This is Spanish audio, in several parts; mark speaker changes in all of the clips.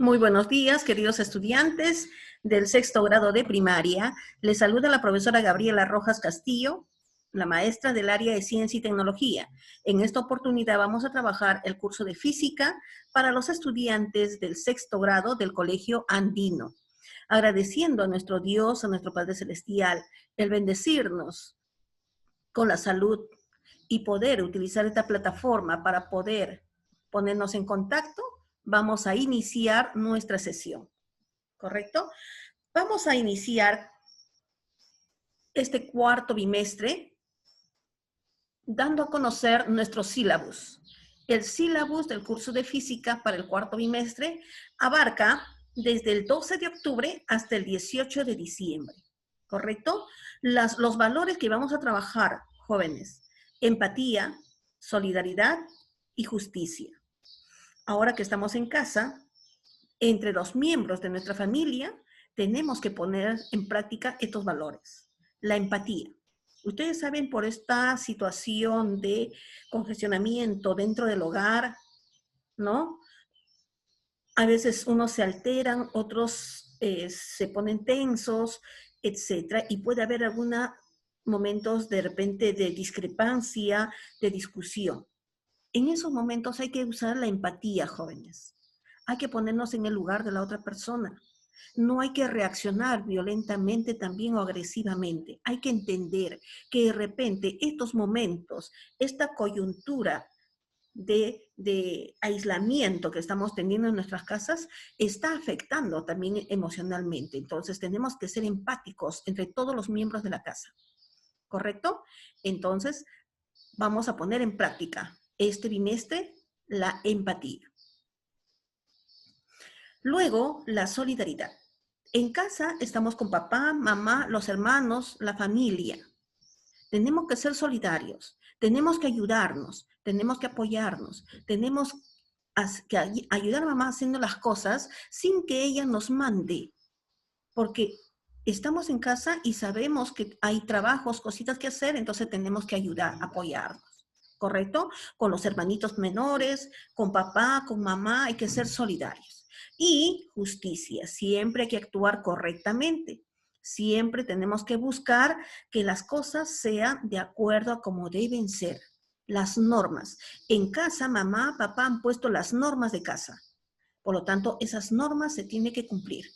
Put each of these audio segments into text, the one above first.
Speaker 1: Muy buenos días, queridos estudiantes del sexto grado de primaria. Les saluda la profesora Gabriela Rojas Castillo, la maestra del área de Ciencia y Tecnología. En esta oportunidad vamos a trabajar el curso de Física para los estudiantes del sexto grado del Colegio Andino. Agradeciendo a nuestro Dios, a nuestro Padre Celestial, el bendecirnos con la salud y poder utilizar esta plataforma para poder ponernos en contacto, vamos a iniciar nuestra sesión, ¿correcto? Vamos a iniciar este cuarto bimestre dando a conocer nuestro sílabus. El sílabus del curso de física para el cuarto bimestre abarca desde el 12 de octubre hasta el 18 de diciembre, ¿correcto? Los valores que vamos a trabajar, jóvenes: empatía, solidaridad y justicia. Ahora que estamos en casa, entre los miembros de nuestra familia, tenemos que poner en práctica estos valores. La empatía. Ustedes saben, por esta situación de congestionamiento dentro del hogar, ¿no? A veces unos se alteran, otros se ponen tensos, etcétera, y puede haber algunos momentos de repente de discrepancia, de discusión. En esos momentos hay que usar la empatía, jóvenes. Hay que ponernos en el lugar de la otra persona. No hay que reaccionar violentamente también o agresivamente. Hay que entender que de repente estos momentos, esta coyuntura de aislamiento que estamos teniendo en nuestras casas, está afectando también emocionalmente. Entonces tenemos que ser empáticos entre todos los miembros de la casa. ¿Correcto? Entonces vamos a poner en práctica este bimestre la empatía. Luego, la solidaridad. En casa estamos con papá, mamá, los hermanos, la familia. Tenemos que ser solidarios, tenemos que ayudarnos, tenemos que apoyarnos, tenemos que ayudar a mamá haciendo las cosas sin que ella nos mande, porque estamos en casa y sabemos que hay trabajos, cositas que hacer, entonces tenemos que ayudar, apoyarnos. ¿Correcto? Con los hermanitos menores, con papá, con mamá, hay que ser solidarios. Y justicia, siempre hay que actuar correctamente. Siempre tenemos que buscar que las cosas sean de acuerdo a como deben ser. Las normas. En casa, mamá, papá han puesto las normas de casa. Por lo tanto, esas normas se tienen que cumplir.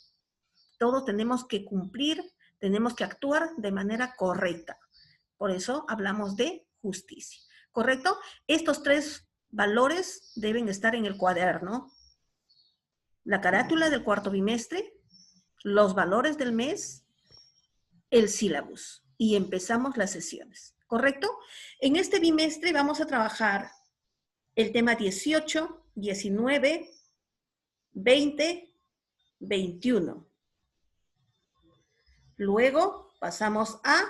Speaker 1: Todos tenemos que cumplir, tenemos que actuar de manera correcta. Por eso hablamos de justicia. ¿Correcto? Estos tres valores deben estar en el cuaderno. La carátula del cuarto bimestre, los valores del mes, el sílabus. Y empezamos las sesiones. ¿Correcto? En este bimestre vamos a trabajar el tema 18, 19, 20, 21. Luego pasamos a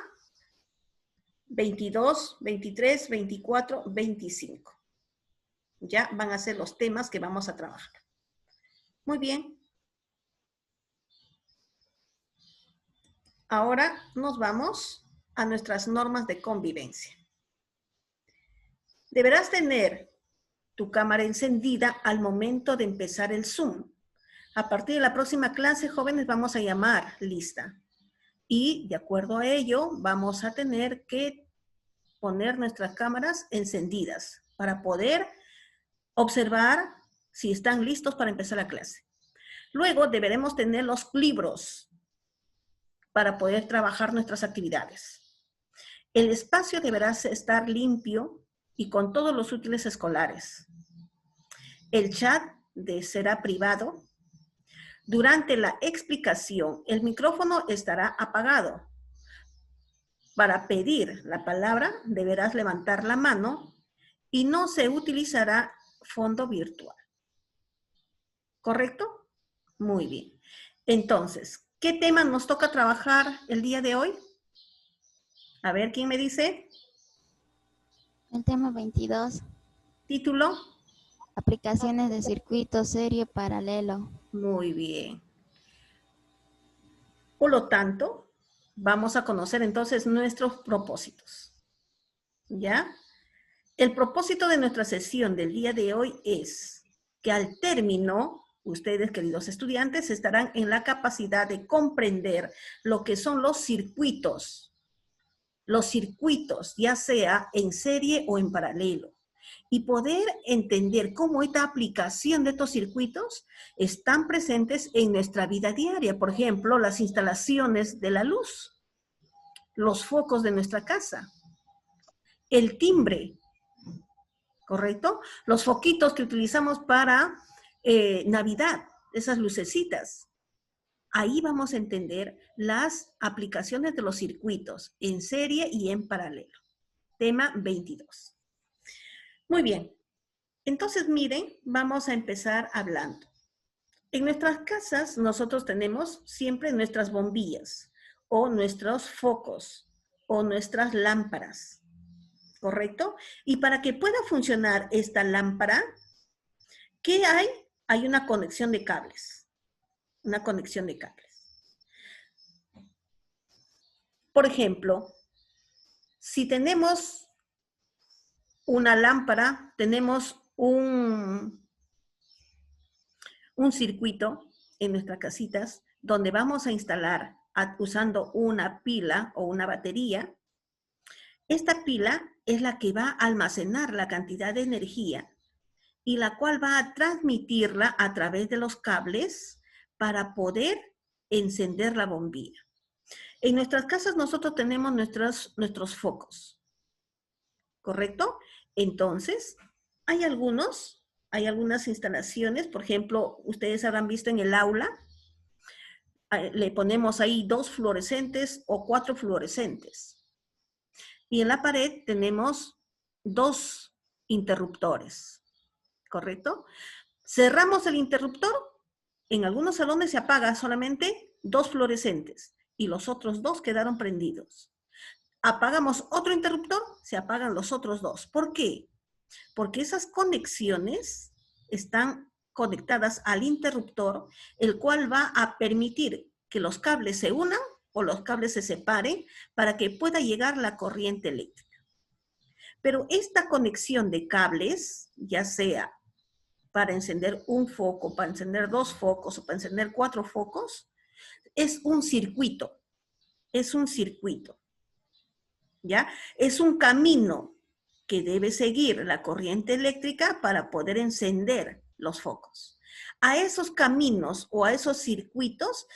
Speaker 1: 22, 23, 24, 25. Ya van a ser los temas que vamos a trabajar. Muy bien. Ahora nos vamos a nuestras normas de convivencia. Deberás tener tu cámara encendida al momento de empezar el Zoom. A partir de la próxima clase, jóvenes, vamos a llamar lista. Y de acuerdo a ello, vamos a tener que poner nuestras cámaras encendidas para poder observar si están listos para empezar la clase. Luego deberemos tener los libros para poder trabajar nuestras actividades. El espacio deberá estar limpio y con todos los útiles escolares. El chat será privado. Durante la explicación, el micrófono estará apagado. Para pedir la palabra, deberás levantar la mano y no se utilizará fondo virtual. ¿Correcto? Muy bien. Entonces, ¿qué tema nos toca trabajar el día de hoy? A ver, ¿quién me dice?
Speaker 2: El tema 22.
Speaker 1: ¿Título?
Speaker 2: Aplicaciones de circuito serie paralelo.
Speaker 1: Muy bien. Por lo tanto, vamos a conocer entonces nuestros propósitos. ¿Ya? El propósito de nuestra sesión del día de hoy es que al término ustedes, queridos estudiantes, estarán en la capacidad de comprender lo que son los circuitos, ya sea en serie o en paralelo, y poder entender cómo esta aplicación de estos circuitos están presentes en nuestra vida diaria. Por ejemplo, las instalaciones de la luz, los focos de nuestra casa, el timbre, ¿correcto? Los foquitos que utilizamos para Navidad, esas lucecitas. Ahí vamos a entender las aplicaciones de los circuitos en serie y en paralelo. Tema 22. Muy bien. Entonces, miren, vamos a empezar hablando. En nuestras casas nosotros tenemos siempre nuestras bombillas o nuestros focos o nuestras lámparas, ¿correcto? Y para que pueda funcionar esta lámpara, ¿qué hay? Hay una conexión de cables. Una conexión de cables. Por ejemplo, si tenemos una lámpara, tenemos un circuito en nuestras casitas donde vamos a instalar usando una pila o una batería. Esta pila es la que va a almacenar la cantidad de energía y la cual va a transmitirla a través de los cables para poder encender la bombilla. En nuestras casas nosotros tenemos nuestros focos, ¿correcto? Entonces, hay algunas instalaciones, por ejemplo, ustedes habrán visto en el aula, le ponemos ahí 2 fluorescentes o 4 fluorescentes. Y en la pared tenemos 2 interruptores, ¿correcto? Cerramos el interruptor, en algunos salones se apaga solamente 2 fluorescentes y los otros 2 quedaron prendidos. Apagamos otro interruptor, se apagan los otros 2. ¿Por qué? Porque esas conexiones están conectadas al interruptor, el cual va a permitir que los cables se unan o los cables se separen para que pueda llegar la corriente eléctrica. Pero esta conexión de cables, ya sea para encender un foco, para encender 2 focos o para encender 4 focos, es un circuito. Es un circuito. ¿Ya? Es un camino que debe seguir la corriente eléctrica para poder encender los focos. A esos caminos o a esos circuitos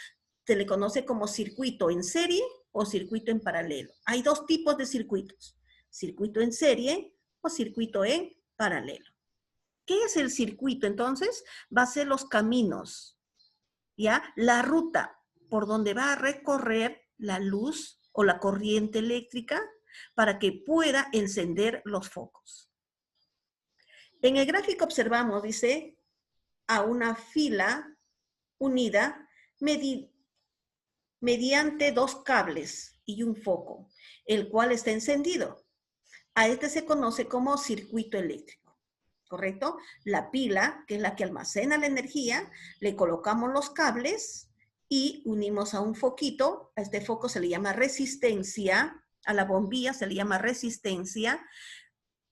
Speaker 1: se le conoce como circuito en serie o circuito en paralelo. Hay 2 tipos de circuitos, circuito en serie o circuito en paralelo. ¿Qué es el circuito entonces? Va a ser los caminos, ¿ya? La ruta por donde va a recorrer la luz o la corriente eléctrica para que pueda encender los focos. En el gráfico observamos, dice, a una fila unida mediante 2 cables y un foco, el cual está encendido. A este se conoce como circuito eléctrico, ¿correcto? La pila, que es la que almacena la energía, le colocamos los cables y unimos a un foquito. A este foco se le llama resistencia, a la bombilla se le llama resistencia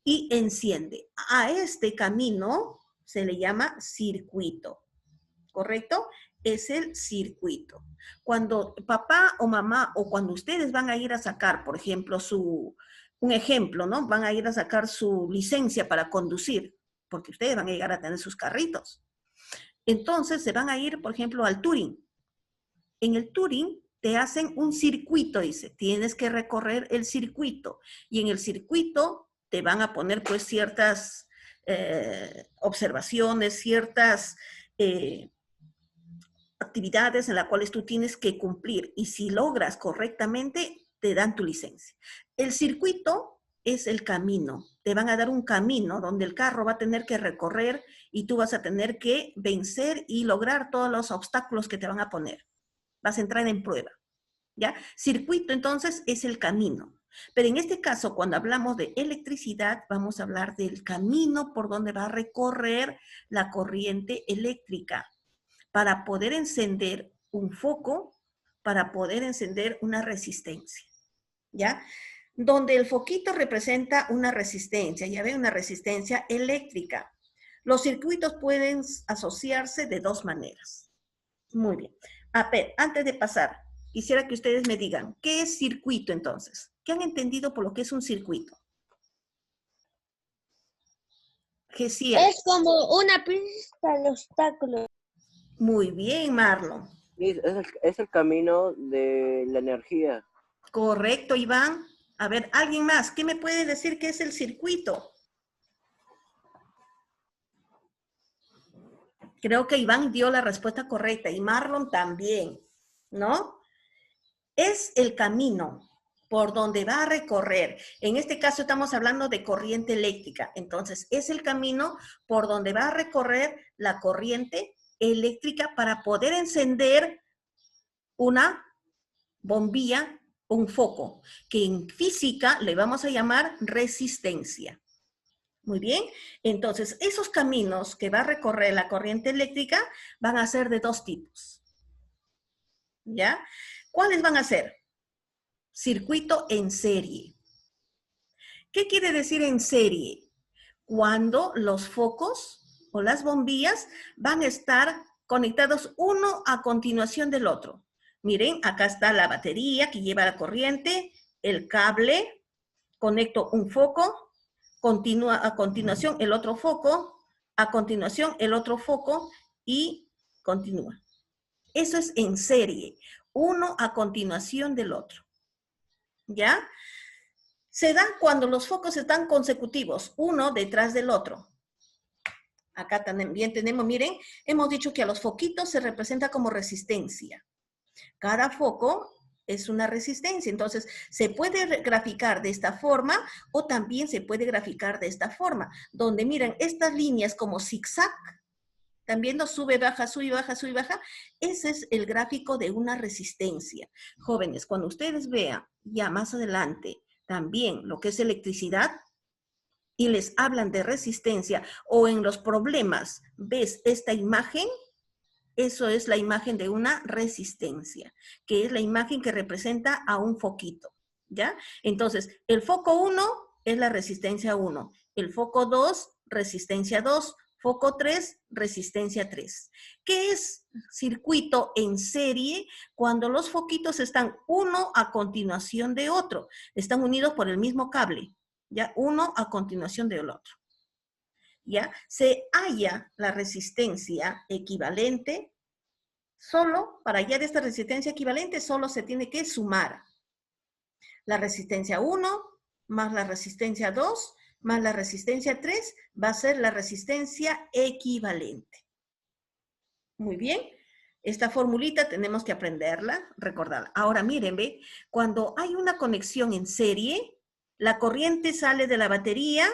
Speaker 1: y enciende. A este camino se le llama circuito, ¿correcto? Es el circuito. Cuando papá o mamá o cuando ustedes van a ir a sacar, por ejemplo, un ejemplo, ¿no? Van a ir a sacar su licencia para conducir, porque ustedes van a llegar a tener sus carritos. Entonces se van a ir, por ejemplo, al Touring. En el Touring te hacen un circuito, dice, tienes que recorrer el circuito. Y en el circuito te van a poner pues ciertas observaciones, ciertas actividades en las cuales tú tienes que cumplir. Y si logras correctamente, te dan tu licencia. El circuito es el camino. Te van a dar un camino donde el carro va a tener que recorrer y tú vas a tener que vencer y lograr todos los obstáculos que te van a poner. Vas a entrar en prueba, ¿ya? Circuito, entonces, es el camino. Pero en este caso, cuando hablamos de electricidad, vamos a hablar del camino por donde va a recorrer la corriente eléctrica para poder encender un foco, para poder encender una resistencia, ¿ya? Donde el foquito representa una resistencia, ya ve, una resistencia eléctrica. Los circuitos pueden asociarse de dos maneras. Muy bien. A ver, antes de pasar, quisiera que ustedes me digan, ¿qué es circuito entonces? ¿Qué han entendido por lo que es un circuito? Gesiel.
Speaker 3: Es como una pista de obstáculos.
Speaker 1: Muy bien, Marlon.
Speaker 4: Es el camino de la energía.
Speaker 1: Correcto, Iván. A ver, ¿alguien más? ¿Qué me puede decir qué es el circuito? Creo que Iván dio la respuesta correcta y Marlon también, ¿no? Es el camino por donde va a recorrer. En este caso estamos hablando de corriente eléctrica. Entonces, es el camino por donde va a recorrer la corriente eléctrica para poder encender una bombilla, un foco, que en física le vamos a llamar resistencia. Muy bien, entonces esos caminos que va a recorrer la corriente eléctrica van a ser de dos tipos. ¿Ya? ¿Cuáles van a ser? Circuito en serie. ¿Qué quiere decir en serie? Cuando los focos o las bombillas van a estar conectados uno a continuación del otro. Miren, acá está la batería que lleva la corriente, el cable, conecto un foco, continúa a continuación el otro foco, a continuación el otro foco y continúa. Eso es en serie, uno a continuación del otro. ¿Ya? Se da cuando los focos están consecutivos, uno detrás del otro. Acá también tenemos, miren, hemos dicho que a los foquitos se representa como resistencia. Cada foco es una resistencia, entonces se puede graficar de esta forma o también se puede graficar de esta forma, donde miren estas líneas como zigzag, también nos sube, baja, sube, baja, sube, baja. Ese es el gráfico de una resistencia. Jóvenes, cuando ustedes vean ya más adelante también lo que es electricidad y les hablan de resistencia o en los problemas, ves esta imagen, eso es la imagen de una resistencia, que es la imagen que representa a un foquito, ¿ya? Entonces, el foco 1 es la resistencia 1, el foco 2, resistencia 2, foco 3, resistencia 3. ¿Qué es circuito en serie? Cuando los foquitos están uno a continuación de otro, están unidos por el mismo cable, ¿ya? Uno a continuación del otro. ¿Ya? Se halla la resistencia equivalente, solo para hallar esta resistencia equivalente, solo se tiene que sumar la resistencia 1 más la resistencia 2 más la resistencia 3 va a ser la resistencia equivalente. Muy bien. Esta formulita tenemos que aprenderla, recordarla. Ahora miren, ve, cuando hay una conexión en serie, la corriente sale de la batería,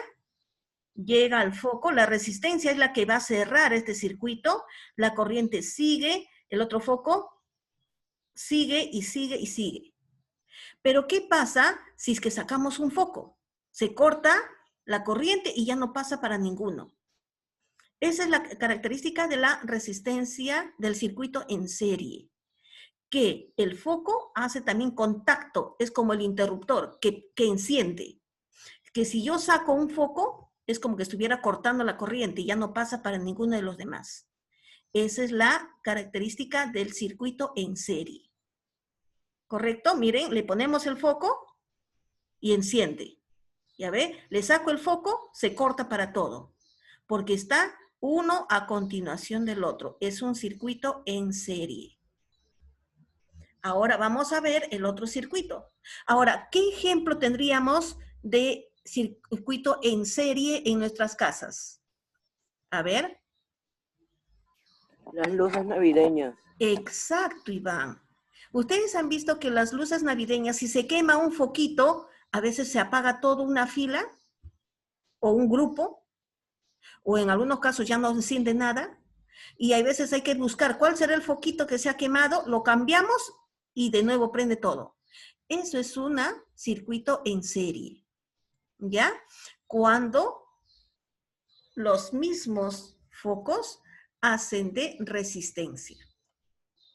Speaker 1: llega al foco, la resistencia es la que va a cerrar este circuito, la corriente sigue, el otro foco sigue y sigue y sigue. Pero ¿qué pasa si es que sacamos un foco? Se corta la corriente y ya no pasa para ninguno. Esa es la característica de la resistencia del circuito en serie, que el foco hace también contacto, es como el interruptor que enciende. Que si yo saco un foco, es como que estuviera cortando la corriente y ya no pasa para ninguno de los demás. Esa es la característica del circuito en serie. ¿Correcto? Miren, le ponemos el foco y enciende. ¿Ya ve? Le saco el foco, se corta para todo. Porque está uno a continuación del otro. Es un circuito en serie. Ahora vamos a ver el otro circuito. Ahora, ¿qué ejemplo tendríamos de circuito en serie en nuestras casas? A ver.
Speaker 4: Las luces navideñas.
Speaker 1: Exacto, Iván. Ustedes han visto que las luces navideñas, si se quema un foquito, a veces se apaga toda una fila o un grupo, o en algunos casos ya no enciende nada, y hay veces hay que buscar cuál será el foquito que se ha quemado, lo cambiamos y de nuevo prende todo. Eso es un circuito en serie, ¿ya? Cuando los mismos focos hacen de resistencia.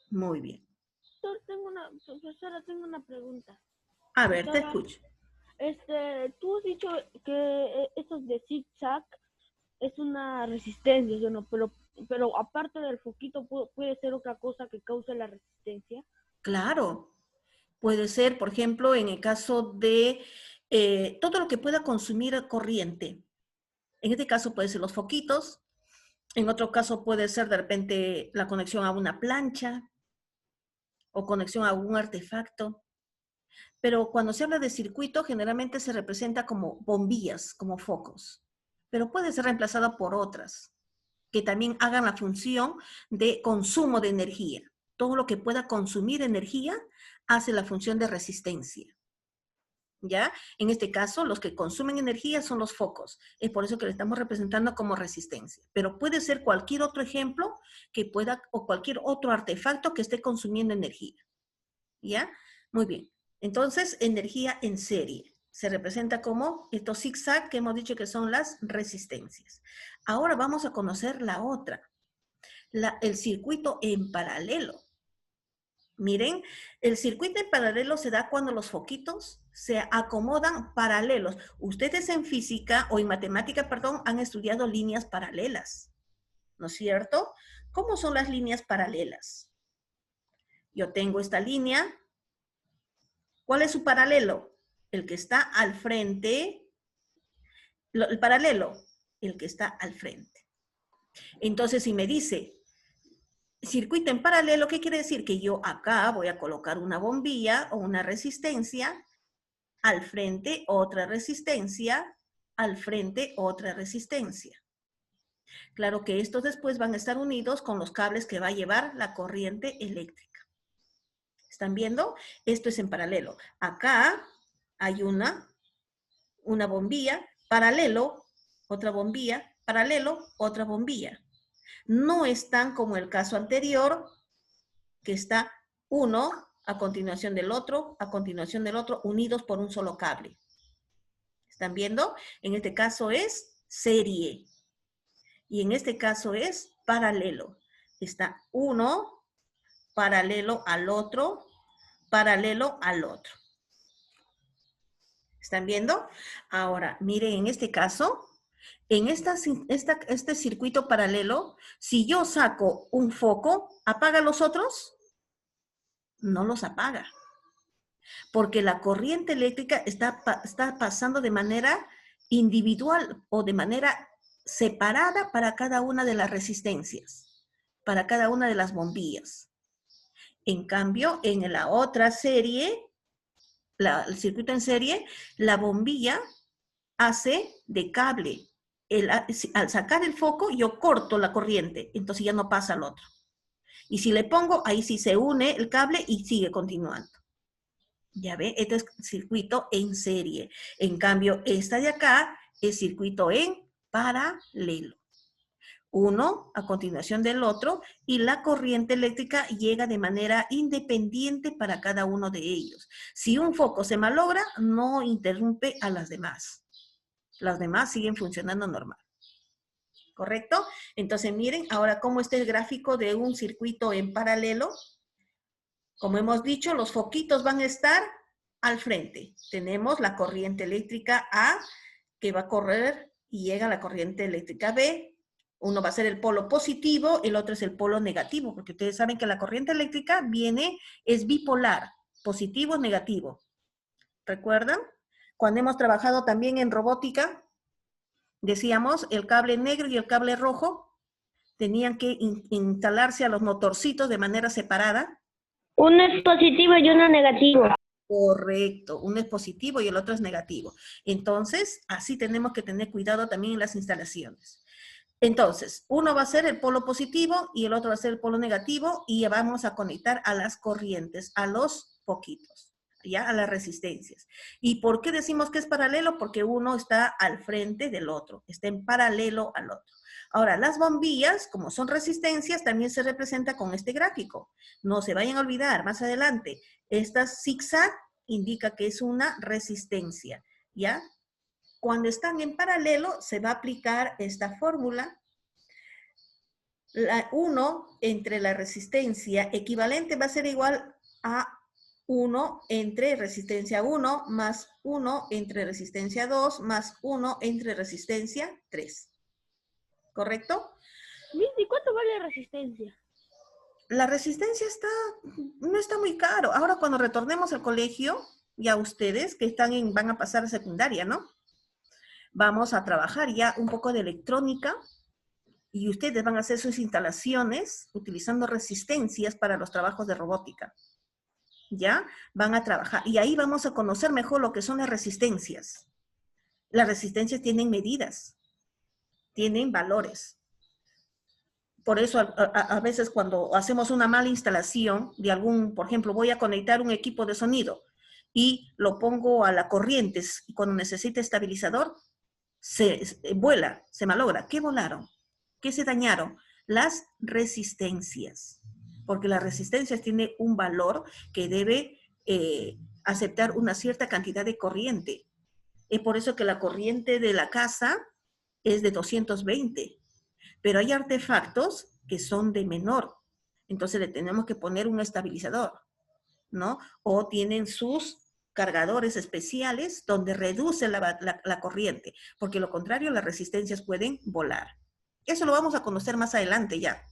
Speaker 1: Muy bien.
Speaker 3: Profesora, tengo una pregunta.
Speaker 1: A ver, te escucho.
Speaker 3: Tú has dicho que estos de zigzag es una resistencia, ¿sí o no? Pero aparte del foquito, puede ser otra cosa que cause la resistencia.
Speaker 1: Claro, puede ser, por ejemplo, en el caso de todo lo que pueda consumir corriente. En este caso puede ser los foquitos, en otro caso puede ser de repente la conexión a una plancha o conexión a algún artefacto. Pero cuando se habla de circuito, generalmente se representa como bombillas, como focos. Pero puede ser reemplazada por otras que también hagan la función de consumo de energía. Todo lo que pueda consumir energía hace la función de resistencia. ¿Ya? En este caso, los que consumen energía son los focos. Es por eso que le estamos representando como resistencia. Pero puede ser cualquier otro ejemplo que pueda, o cualquier otro artefacto que esté consumiendo energía. ¿Ya? Muy bien. Entonces, energía en serie. Se representa como estos zigzag que hemos dicho que son las resistencias. Ahora vamos a conocer la otra. El circuito en paralelo. Miren, el circuito en paralelo se da cuando los foquitos se acomodan paralelos. Ustedes en física o en matemática, perdón, han estudiado líneas paralelas, ¿no es cierto? ¿Cómo son las líneas paralelas? Yo tengo esta línea. ¿Cuál es su paralelo? El que está al frente. El paralelo, el que está al frente. Entonces, si me dice circuito en paralelo, ¿qué quiere decir? Que yo acá voy a colocar una bombilla o una resistencia, al frente otra resistencia, al frente otra resistencia. Claro que estos después van a estar unidos con los cables que va a llevar la corriente eléctrica. ¿Están viendo? Esto es en paralelo. Acá hay una bombilla, paralelo, otra bombilla, paralelo, otra bombilla. No están como el caso anterior, que está uno a continuación del otro, unidos por un solo cable. ¿Están viendo? En este caso es serie. Y en este caso es paralelo. Está uno paralelo al otro, paralelo al otro. ¿Están viendo? Ahora, miren, en este caso, en este circuito paralelo, si yo saco un foco, ¿apaga los otros? No los apaga. Porque la corriente eléctrica está pasando de manera individual o de manera separada para cada una de las resistencias, para cada una de las bombillas. En cambio, en la otra serie, el circuito en serie, la bombilla hace de cable. Al sacar el foco, yo corto la corriente, entonces ya no pasa al otro. Y si le pongo, ahí sí se une el cable y sigue continuando. Ya ve, este es circuito en serie. En cambio, esta de acá es circuito en paralelo. Uno a continuación del otro y la corriente eléctrica llega de manera independiente para cada uno de ellos. Si un foco se malogra, no interrumpe a las demás. Las demás siguen funcionando normal. ¿Correcto? Entonces miren ahora cómo está el gráfico de un circuito en paralelo. Como hemos dicho, los foquitos van a estar al frente. Tenemos la corriente eléctrica A que va a correr y llega a la corriente eléctrica B. Uno va a ser el polo positivo, el otro es el polo negativo, porque ustedes saben que la corriente eléctrica es bipolar, positivo, negativo. ¿Recuerdan? Cuando hemos trabajado también en robótica, decíamos el cable negro y el cable rojo tenían que instalarse a los motorcitos de manera separada.
Speaker 3: Uno es positivo y uno negativo.
Speaker 1: Correcto, uno es positivo y el otro es negativo. Entonces, así tenemos que tener cuidado también en las instalaciones. Entonces, uno va a ser el polo positivo y el otro va a ser el polo negativo y vamos a conectar a las corrientes, a los foquitos, ¿ya? A las resistencias. ¿Y por qué decimos que es paralelo? Porque uno está al frente del otro, está en paralelo al otro. Ahora, las bombillas, como son resistencias, también se representa con este gráfico. No se vayan a olvidar, más adelante, esta zigzag indica que es una resistencia, ¿ya? Cuando están en paralelo, se va a aplicar esta fórmula. 1 entre la resistencia equivalente va a ser igual a 1 entre resistencia 1 más 1 entre resistencia 2 más 1 entre resistencia 3. ¿correcto?
Speaker 3: Miss, ¿y cuánto vale la resistencia?
Speaker 1: La resistencia no está muy caro. Ahora cuando retornemos al colegio, ya ustedes que van a pasar a secundaria, ¿no? Vamos a trabajar ya un poco de electrónica y ustedes van a hacer sus instalaciones utilizando resistencias para los trabajos de robótica. ¿Ya? Van a trabajar. Y ahí vamos a conocer mejor lo que son las resistencias. Las resistencias tienen medidas, tienen valores. Por eso a veces cuando hacemos una mala instalación de por ejemplo, voy a conectar un equipo de sonido y lo pongo a la corriente y cuando necesite estabilizador, vuela, se malogra. ¿Qué volaron? ¿Qué se dañaron? Las resistencias. Porque las resistencias tienen un valor que debe aceptar una cierta cantidad de corriente. Es por eso que la corriente de la casa es de 220. Pero hay artefactos que son de menor. Entonces le tenemos que poner un estabilizador, ¿no? O tienen sus cargadores especiales donde reduce la corriente, porque lo contrario las resistencias pueden volar. Eso lo vamos a conocer más adelante ya.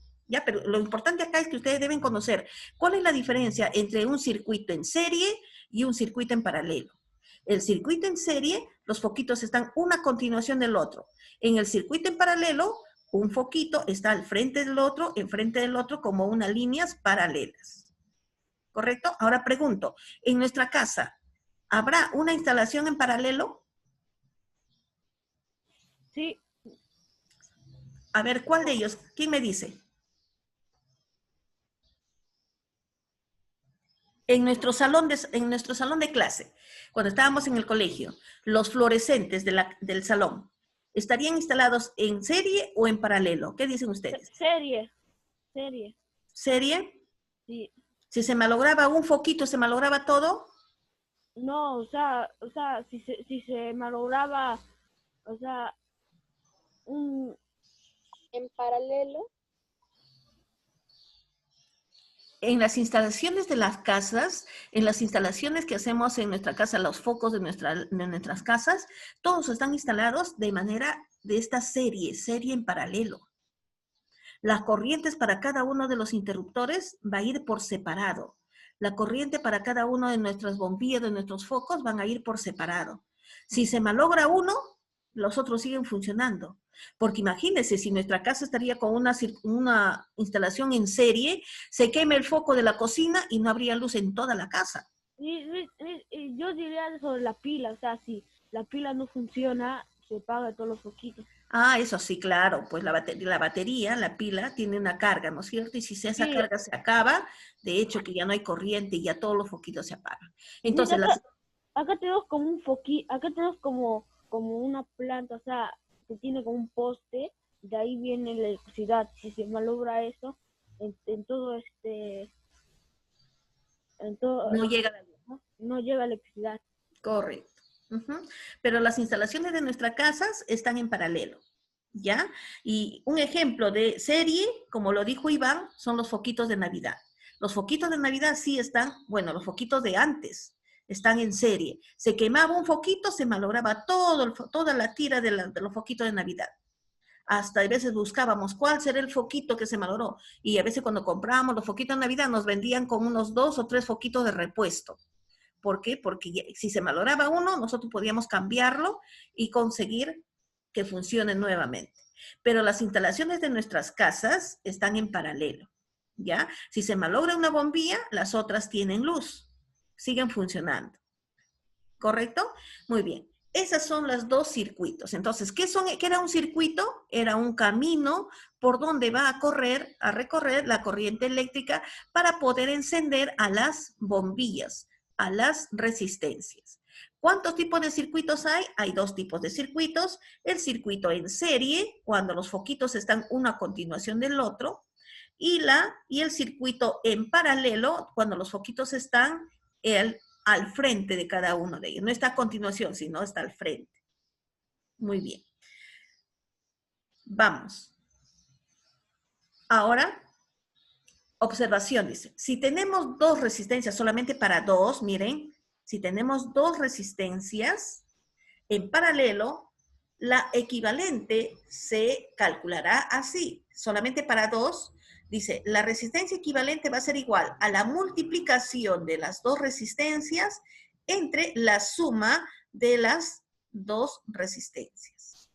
Speaker 1: Pero lo importante acá es que ustedes deben conocer cuál es la diferencia entre un circuito en serie y un circuito en paralelo. El circuito en serie, los foquitos están una a continuación del otro. En el circuito en paralelo, un foquito está al frente del otro, enfrente del otro, como unas líneas paralelas. ¿Correcto? Ahora pregunto, en nuestra casa, ¿habrá una instalación en paralelo?
Speaker 3: Sí.
Speaker 1: A ver, ¿cuál de ellos? ¿Quién me dice? En nuestro salón de clase, cuando estábamos en el colegio, los fluorescentes del salón, ¿estarían instalados en serie o en paralelo? ¿Qué dicen ustedes?
Speaker 3: Serie.
Speaker 1: ¿Serie?
Speaker 3: Sí.
Speaker 1: Si se malograba un foquito, ¿se malograba todo?
Speaker 3: No, o sea, si se malograba, o sea, en paralelo.
Speaker 1: En las instalaciones de las casas, en las instalaciones que hacemos en nuestra casa, los focos de nuestras casas, todos están instalados de manera de esta serie en paralelo. Las corrientes para cada uno de los interruptores va a ir por separado. La corriente para cada uno de nuestras bombillas, de nuestros focos, van a ir por separado. Si se malogra uno, los otros siguen funcionando. Porque imagínense, si nuestra casa estaría con una instalación en serie, se quema el foco de la cocina y no habría luz en toda la casa.
Speaker 3: Y yo diría sobre la pila, o sea, si la pila no funciona, se apagan todos los foquitos.
Speaker 1: Ah, eso sí, claro, pues la batería, la pila, tiene una carga, ¿no es cierto? Y si esa carga se acaba, de hecho que ya no hay corriente y ya todos los foquitos se apagan. Entonces,
Speaker 3: acá tenemos como un foquito, acá tenemos como una planta, o sea, que tiene como un poste, de ahí viene la electricidad. Si se malogra eso, en todo
Speaker 1: no llega la luz.
Speaker 3: No llega electricidad.
Speaker 1: Correcto. Pero las instalaciones de nuestras casas están en paralelo, ¿ya? Y un ejemplo de serie, como lo dijo Iván, son los foquitos de Navidad. Los foquitos de Navidad sí están, bueno, los foquitos de antes están en serie. Se quemaba un foquito, se malograba toda la tira de los foquitos de Navidad. Hasta a veces buscábamos cuál será el foquito que se malogró. Y a veces cuando comprábamos los foquitos de Navidad nos vendían con unos 2 o 3 foquitos de repuesto. ¿Por qué? Porque si se malograba uno, nosotros podíamos cambiarlo y conseguir que funcione nuevamente. Pero las instalaciones de nuestras casas están en paralelo, ¿ya? Si se malogra una bombilla, las otras tienen luz, siguen funcionando. ¿Correcto? Muy bien. Esos son los dos circuitos. Entonces, ¿qué era un circuito? Era un camino por donde va a recorrer la corriente eléctrica para poder encender a las bombillas, a las resistencias. ¿Cuántos tipos de circuitos hay? Hay 2 tipos de circuitos. El circuito en serie, cuando los foquitos están uno a continuación del otro, y el circuito en paralelo, cuando los foquitos están al frente de cada uno de ellos. No está a continuación, sino está al frente. Muy bien. Vamos. Ahora, observaciones. Si tenemos 2 resistencias, solamente para 2, miren, si tenemos 2 resistencias en paralelo, La equivalente se calculará así, solamente para 2. Dice, la resistencia equivalente va a ser igual a la multiplicación de las dos resistencias entre la suma de las dos resistencias.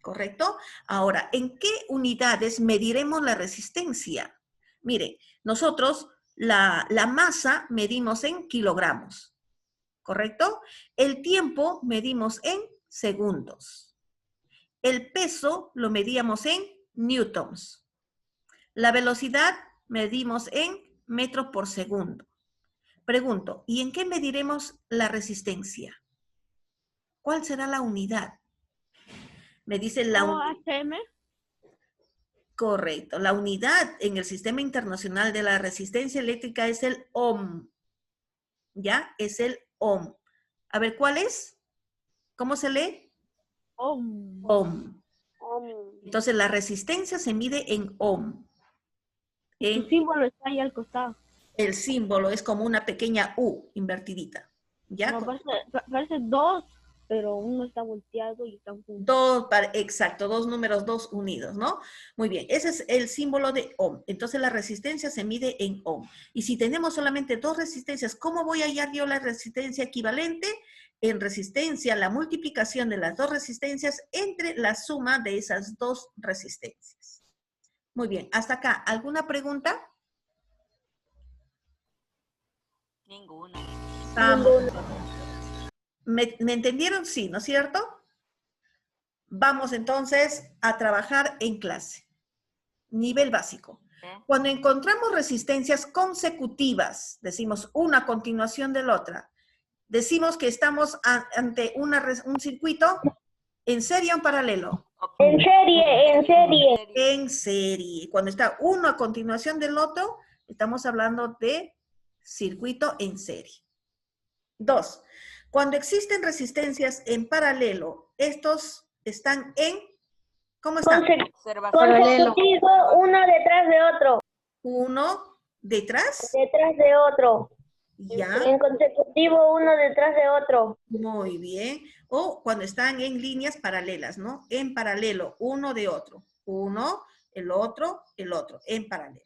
Speaker 1: ¿Correcto? Ahora, ¿en qué unidades mediremos la resistencia? Mire, nosotros la masa medimos en kilogramos. ¿Correcto? El tiempo medimos en segundos. El peso lo medíamos en newtons. La velocidad medimos en metros por segundo. Pregunto, ¿y en qué mediremos la resistencia? ¿Cuál será la unidad? Me dicen la unidad.
Speaker 3: OHM.
Speaker 1: Correcto. La unidad en el Sistema Internacional de la Resistencia Eléctrica es el ohm. ¿Ya? Es el ohm. A ver, ¿cuál es? ¿Cómo se lee?
Speaker 3: Ohm.
Speaker 1: Ohm. Entonces, la resistencia se mide en ohm.
Speaker 3: Su símbolo está ahí al costado.
Speaker 1: El símbolo es como una pequeña U invertidita. ¿Ya?
Speaker 3: No, parece 2, pero uno está volteado y están juntos.
Speaker 1: Exacto, dos números, dos unidos, ¿no? Muy bien, ese es el símbolo de ohm. Entonces la resistencia se mide en ohm. Y si tenemos solamente dos resistencias, ¿cómo voy a hallar yo la resistencia equivalente? En resistencia, la multiplicación de las dos resistencias entre la suma de esas dos resistencias. Muy bien, hasta acá. ¿Alguna pregunta?
Speaker 5: Ninguna.
Speaker 1: ¿Me entendieron? Sí, ¿no es cierto? Vamos entonces a trabajar en clase. Nivel básico. Cuando encontramos resistencias consecutivas, decimos una a continuación de la otra, decimos que estamos ante un circuito en serie o en paralelo.
Speaker 3: En serie.
Speaker 1: En serie. Cuando está uno a continuación del otro, estamos hablando de circuito en serie. 2. Cuando existen resistencias en paralelo, estos están en, ¿cómo están?
Speaker 3: Consecutivo, uno detrás de otro.
Speaker 1: Uno detrás.
Speaker 3: Detrás de otro.
Speaker 1: Ya.
Speaker 3: En consecutivo, uno detrás de otro.
Speaker 1: Muy bien. O cuando están en líneas paralelas, ¿no? En paralelo, uno de otro. Uno, el otro, en paralelo.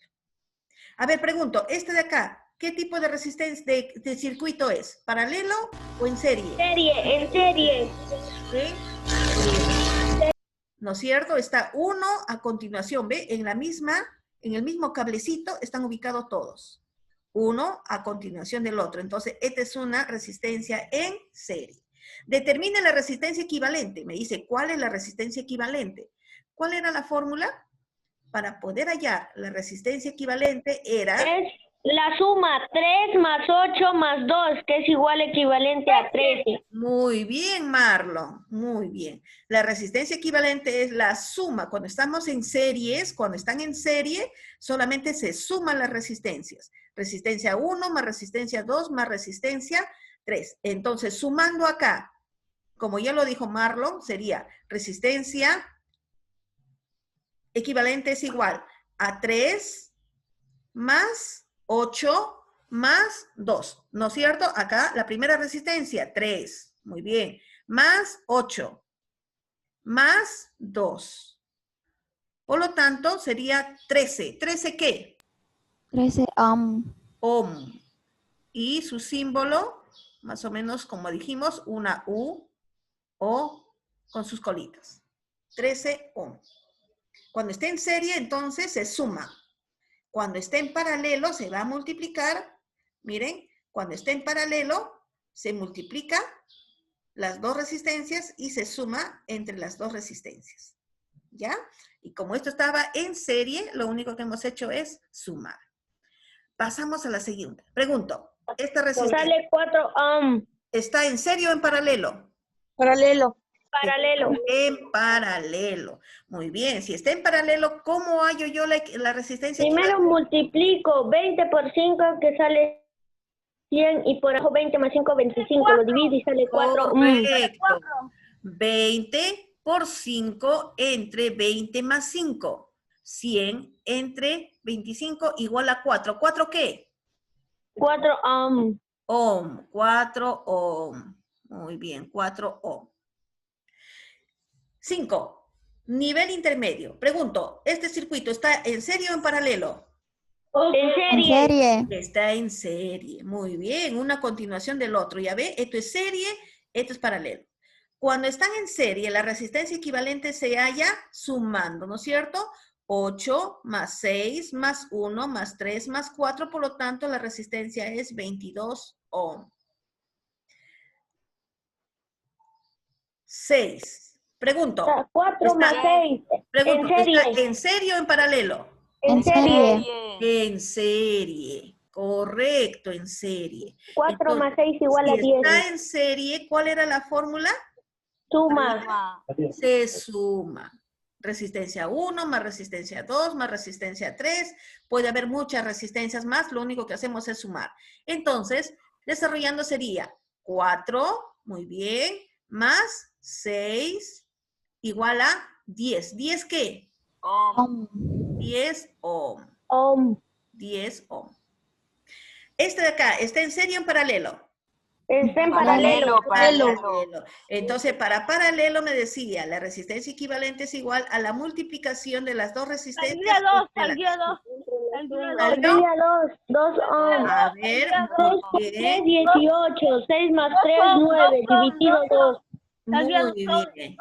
Speaker 1: A ver, pregunto, este de acá, ¿qué tipo de resistencia de circuito es? ¿Paralelo o en serie?
Speaker 3: En serie.
Speaker 1: ¿Sí? ¿No es cierto? Está uno a continuación, ¿ve? En el mismo cablecito están ubicados todos. Uno a continuación del otro. Entonces, esta es una resistencia en serie. Determine la resistencia equivalente. Me dice, ¿cuál es la resistencia equivalente? ¿Cuál era la fórmula? Para poder hallar la resistencia equivalente era...
Speaker 3: Es la suma 3 más 8 más 2, que es igual equivalente a 13.
Speaker 1: Muy bien, Marlon. Muy bien. La resistencia equivalente es la suma. Cuando estamos en series, cuando están en serie, solamente se suman las resistencias. Resistencia 1 más resistencia 2 más resistencia 3. Entonces, sumando acá, como ya lo dijo Marlon, sería resistencia equivalente es igual a 3 más 8 más 2, ¿no es cierto? Acá la primera resistencia, 3, muy bien, más 8, más 2. Por lo tanto, sería 13. ¿13 qué?
Speaker 2: 13 ohm.
Speaker 1: Ohm. Y su símbolo, más o menos como dijimos, una U o con sus colitas. 13 ohm. Cuando esté en serie, entonces se suma. Cuando esté en paralelo, se va a multiplicar. Miren, cuando esté en paralelo, se multiplica las dos resistencias y se suma entre las dos resistencias. ¿Ya? Y como esto estaba en serie, lo único que hemos hecho es sumar. Pasamos a la siguiente. Pregunto, ¿esta resistencia
Speaker 3: Sale 4 ohm.
Speaker 1: está en serie o en paralelo?
Speaker 3: Paralelo.
Speaker 1: En paralelo. Muy bien. Si está en paralelo, ¿cómo hallo yo la resistencia?
Speaker 3: Primero multiplico 20 por 5, que sale 100, y por abajo 20 más 5, 25. Lo divido y sale 4.
Speaker 1: Correcto. 20 por 5 entre 20 más 5. 100 entre 25 igual a 4. ¿4 qué?
Speaker 3: 4 ohm.
Speaker 1: Ohm. 4 ohm. Muy bien, 4 ohm. 5. Nivel intermedio. Pregunto, ¿este circuito está en serie o en paralelo?
Speaker 3: En
Speaker 2: En serie.
Speaker 1: Está en serie. Muy bien, una continuación del otro. Ya ve, esto es serie, esto es paralelo. Cuando están en serie, la resistencia equivalente se halla sumando, ¿no es cierto? 8 más 6 más 1 más 3 más 4, por lo tanto la resistencia es 22 ohm. 6. Pregunto.
Speaker 3: 4 más 6.
Speaker 1: Pregunto,
Speaker 3: En serie.
Speaker 1: ¿está en serie o en paralelo?
Speaker 2: En serie.
Speaker 1: En serie. Correcto, en serie.
Speaker 3: 4 más
Speaker 1: Entonces,
Speaker 3: 6 igual a
Speaker 1: si
Speaker 3: 10.
Speaker 1: está en serie, ¿cuál era la fórmula?
Speaker 3: Suma.
Speaker 1: Se suma. Resistencia 1 más resistencia 2 más resistencia 3. Puede haber muchas resistencias más, lo único que hacemos es sumar. Entonces, desarrollando sería 4, muy bien, más 6 igual a 10. ¿10 qué?
Speaker 2: Ohm.
Speaker 1: 10 ohm.
Speaker 3: Ohm.
Speaker 1: 10 ohm. Este de acá, ¿está en serie o en paralelo?
Speaker 3: Está en paralelo.
Speaker 1: Paralelo. Entonces, para paralelo me decía, la resistencia equivalente es igual a la multiplicación de las dos resistencias.
Speaker 3: Al guía 2.
Speaker 1: ¿Algo?
Speaker 3: 2 ohm.
Speaker 1: A ver,
Speaker 3: 6
Speaker 1: muy
Speaker 3: por 3,
Speaker 1: bien.
Speaker 3: 18. 6 más 3, 9. Dividido 2.
Speaker 1: Muy bien.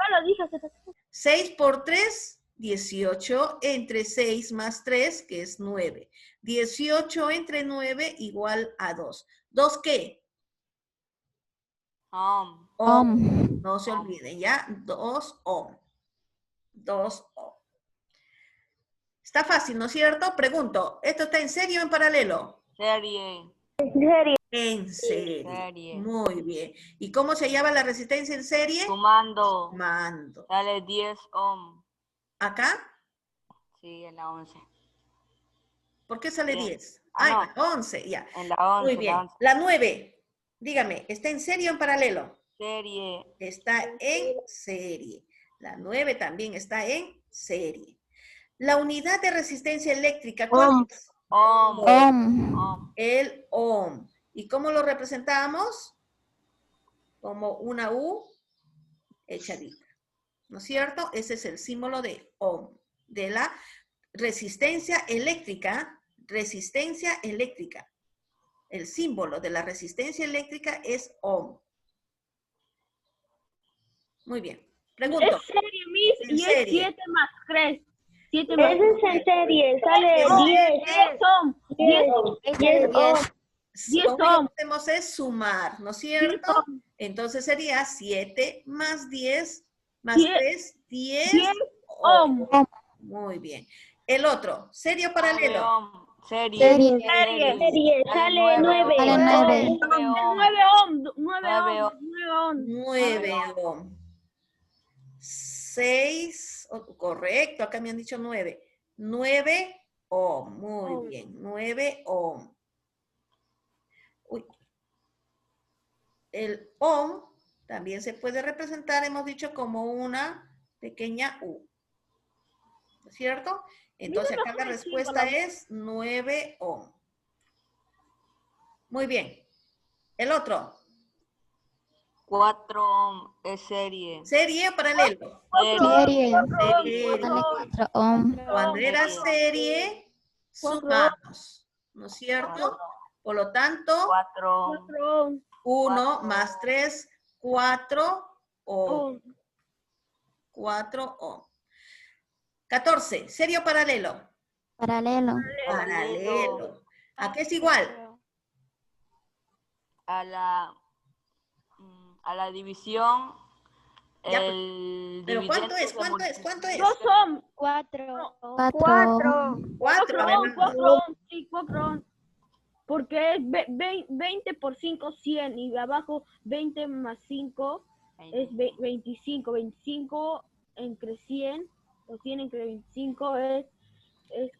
Speaker 1: 6 por 3, 18, entre 6 más 3, que es 9. 18 entre 9 igual a 2. ¿2 qué?
Speaker 5: Ohm.
Speaker 2: Ohm.
Speaker 1: No se olviden, ¿ya? 2 ohm. 2 ohm. Está fácil, ¿no es cierto? Pregunto, ¿esto está en serie o en paralelo?
Speaker 5: Serie.
Speaker 1: En serie.
Speaker 5: Serie.
Speaker 1: Muy bien. ¿Y cómo se llama la resistencia en serie?
Speaker 5: Sumando.
Speaker 1: Sumando.
Speaker 5: Sale 10 ohm.
Speaker 1: ¿Acá?
Speaker 5: Sí, en la 11.
Speaker 1: ¿Por qué sale
Speaker 5: 10.
Speaker 1: 10?
Speaker 5: Ah,
Speaker 1: Ah,
Speaker 5: no.
Speaker 1: 11, ya.
Speaker 5: En la 11.
Speaker 1: Muy bien.
Speaker 5: La 11.
Speaker 1: La 9, dígame, ¿está en serie o en paralelo?
Speaker 5: Serie.
Speaker 1: Está en serie. La 9 también está en serie. La unidad de resistencia eléctrica, ¿cuál es?
Speaker 5: Ohm.
Speaker 2: Ohm.
Speaker 5: Ohm.
Speaker 1: El ohm. ¿Y cómo lo representamos? Como una U echadita. ¿No es cierto? Ese es el símbolo de ohm, de la resistencia eléctrica. Resistencia eléctrica. El símbolo de la resistencia eléctrica es ohm. Muy bien. Pregunto.
Speaker 3: Es serie, Miss,
Speaker 1: En
Speaker 3: y
Speaker 1: serie.
Speaker 3: es 7 más 3. 7 más 3.
Speaker 1: Ese es en serie,
Speaker 3: sale 10 ohm. 10 ohm. 10
Speaker 1: Lo único
Speaker 3: ohm.
Speaker 1: que hacemos es sumar, ¿no es cierto? Entonces sería 7 más 10 más 3, 10 ohm. Muy bien. El otro, ¿serie o paralelo?
Speaker 5: Ohm. Serie.
Speaker 2: Serie.
Speaker 3: Serie, sale 9.
Speaker 2: Sale 9.
Speaker 3: 9 ohm. 9 ohm. 9 ohm.
Speaker 1: 9 ohm. 6, correcto, acá me han dicho 9. 9 ohm, muy bien, 9 ohm. Uy. El ohm también se puede representar, hemos dicho, como una pequeña U. ¿No es cierto? Entonces acá la respuesta es 9 ohm. Muy bien. El otro.
Speaker 5: 4 ohm. Es serie.
Speaker 1: ¿Serie o paralelo?
Speaker 2: Serie.
Speaker 1: Serie.
Speaker 2: Sale 4 ohm.
Speaker 1: Cuando era serie, sumamos. ¿No es cierto? Por lo tanto,
Speaker 5: 4 ohm.
Speaker 1: 1 más 3, 4 ohm. 4 ohm. 14. ¿Serie o paralelo?
Speaker 2: Paralelo.
Speaker 1: Paralelo. ¿A qué es igual?
Speaker 5: A la división.
Speaker 1: Ya,
Speaker 5: El
Speaker 1: pero ¿cuánto
Speaker 5: dividente
Speaker 1: es?
Speaker 5: se
Speaker 1: ¿Cuánto es?
Speaker 5: multiplica.
Speaker 1: ¿Cuánto es?
Speaker 3: 2 ohm.
Speaker 2: 4.
Speaker 1: 4. A ver, vamos.
Speaker 3: 4 ohm. Sí, 4 ohm. Porque es 20 por 5, 100. Y de abajo 20 más 5 es 25. 25 entre 100. O 100 entre 25 es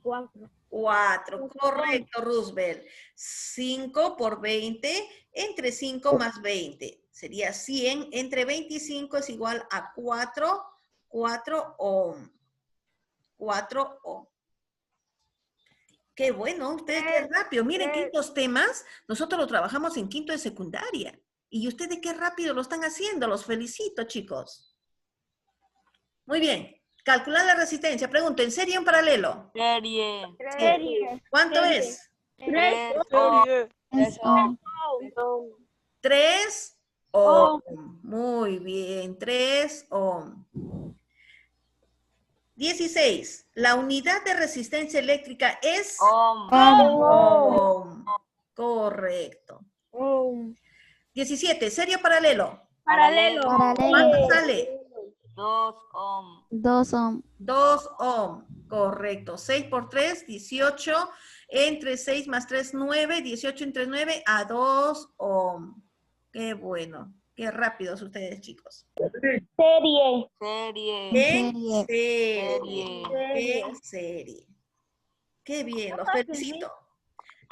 Speaker 3: 4.
Speaker 1: 4, correcto, Roosevelt. 5 por 20, entre 5 más 20. Sería 100, entre 25 es igual a 4 ohm. 4 ohm. Qué bueno, ustedes qué rápido. Miren que estos temas, nosotros los trabajamos en quinto de secundaria. Y ustedes qué rápido lo están haciendo. Los felicito, chicos. Muy bien. Calcular la resistencia. Pregunto, ¿en serie o en paralelo?
Speaker 5: Serie.
Speaker 3: Serie.
Speaker 1: ¿Cuánto es?
Speaker 5: 3 ohm.
Speaker 4: Serie.
Speaker 2: 3 ohm.
Speaker 1: 3 ohm. Muy bien, 3 ohm. 16. La unidad de resistencia eléctrica es
Speaker 5: Ohm.
Speaker 1: ohm. Correcto. 17. ¿Serie o paralelo?
Speaker 3: Paralelo.
Speaker 2: Paralelo.
Speaker 1: ¿Cuánto sale?
Speaker 5: 2 ohm.
Speaker 2: 2 ohm.
Speaker 1: 2 ohm. Correcto. 6 por 3, 18. Entre 6 más 3, 9. 18 entre 9 a 2 ohm. Qué bueno. Qué rápidos ustedes, chicos.
Speaker 3: Serie.
Speaker 5: Serie.
Speaker 1: En
Speaker 2: Serie.
Speaker 1: serie.
Speaker 3: Serie.
Speaker 1: En serie. Qué bien, los felicito.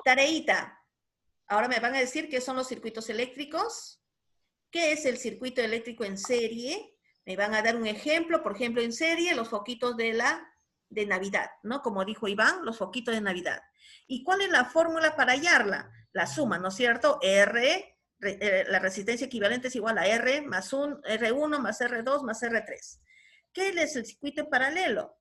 Speaker 1: Tareita. Ahora me van a decir qué son los circuitos eléctricos. ¿Qué es el circuito eléctrico en serie? Me van a dar un ejemplo. Por ejemplo, en serie, los foquitos de Navidad, ¿no? Como dijo Iván, los foquitos de Navidad. ¿Y cuál es la fórmula para hallarla? La suma, ¿no es cierto? La resistencia equivalente es igual a R más R1 más R2 más R3. ¿Qué es el circuito en paralelo?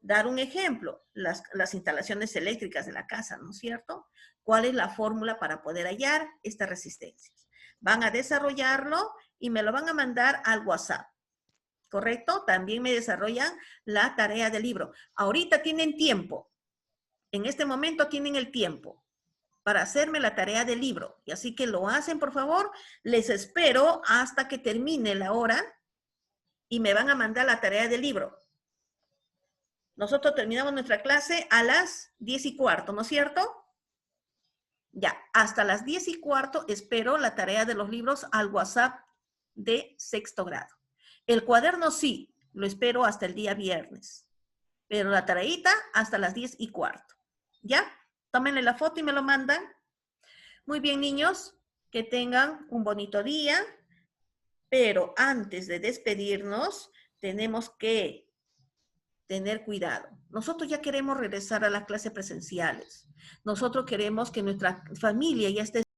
Speaker 1: Dar un ejemplo, las instalaciones eléctricas de la casa, ¿no es cierto? ¿Cuál es la fórmula para poder hallar estas resistencias? Van a desarrollarlo y me lo van a mandar al WhatsApp, ¿correcto? También me desarrollan la tarea del libro. Ahorita tienen tiempo, en este momento tienen el tiempo para hacerme la tarea del libro. Y así que lo hacen, por favor. Les espero hasta que termine la hora y me van a mandar la tarea del libro. Nosotros terminamos nuestra clase a las 10:15, ¿no es cierto? Ya, hasta las 10:15 espero la tarea de los libros al WhatsApp de sexto grado. El cuaderno sí, lo espero hasta el día viernes. Pero la tareita hasta las 10:15. ¿Ya? Tómenle la foto y me lo mandan. Muy bien, niños, que tengan un bonito día. Pero antes de despedirnos, tenemos que tener cuidado. Nosotros ya queremos regresar a las clases presenciales. Nosotros queremos que nuestra familia ya esté